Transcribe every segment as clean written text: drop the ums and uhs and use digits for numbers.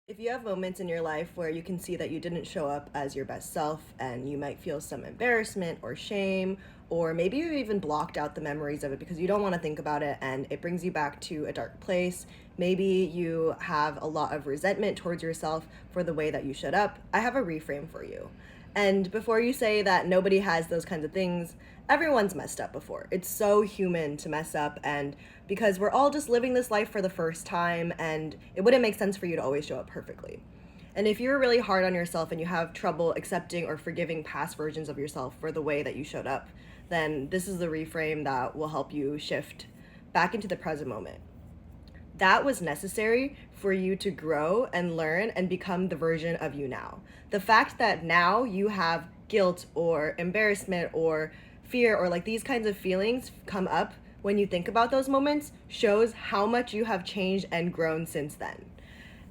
If you have moments in your life where you can see that you didn't show up as your best self and you might feel some embarrassment or shame, or maybe you even blocked out the memories of it because you don't want to think about it and it brings you back to a dark place. Maybe you have a lot of resentment towards yourself for the way that you showed up. I have a reframe for you. And before you say that nobody has those kinds of things, everyone's messed up before. It's so human to mess up, and because we're all just living this life for the first time, and it wouldn't make sense for you to always show up perfectly. And if you're really hard on yourself and you have trouble accepting or forgiving past versions of yourself for the way that you showed up, then this is the reframe that will help you shift back into the present moment. That was necessary for you to grow and learn and become the version of you now. The fact that now you have guilt or embarrassment or fear or like these kinds of feelings come up when you think about those moments shows how much you have changed and grown since then.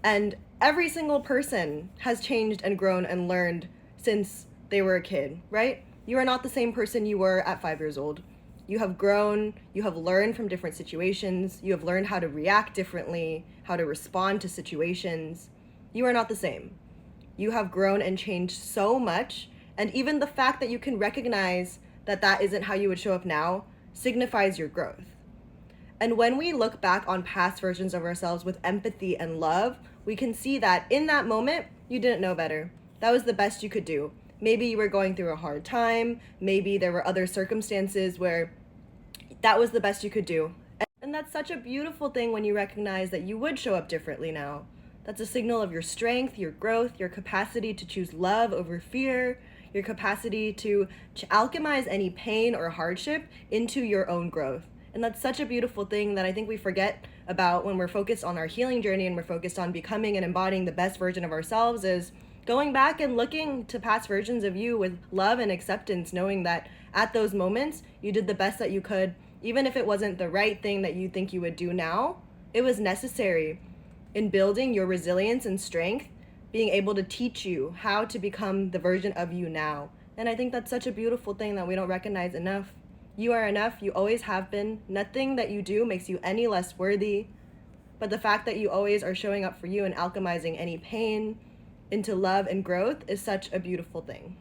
And every single person has changed and grown and learned since they were a kid, right? You are not the same person you were at 5 years old. You have grown, you have learned from different situations, you have learned how to react differently, how to respond to situations. You are not the same. You have grown and changed so much, and even the fact that you can recognize that that isn't how you would show up now signifies your growth. And when we look back on past versions of ourselves with empathy and love, we can see that in that moment, you didn't know better. That was the best you could do. Maybe you were going through a hard time. Maybe there were other circumstances where that was the best you could do. And that's such a beautiful thing when you recognize that you would show up differently now. That's a signal of your strength, your growth, your capacity to choose love over fear, your capacity to alchemize any pain or hardship into your own growth. And that's such a beautiful thing that I think we forget about when we're focused on our healing journey and we're focused on becoming and embodying the best version of ourselves is going back and looking to past versions of you with love and acceptance, knowing that at those moments you did the best that you could, even if it wasn't the right thing that you think you would do now. It was necessary in building your resilience and strength, being able to teach you how to become the version of you now. And I think that's such a beautiful thing that we don't recognize enough. You are enough, you always have been. Nothing that you do makes you any less worthy. But the fact that you always are showing up for you and alchemizing any pain into love and growth is such a beautiful thing.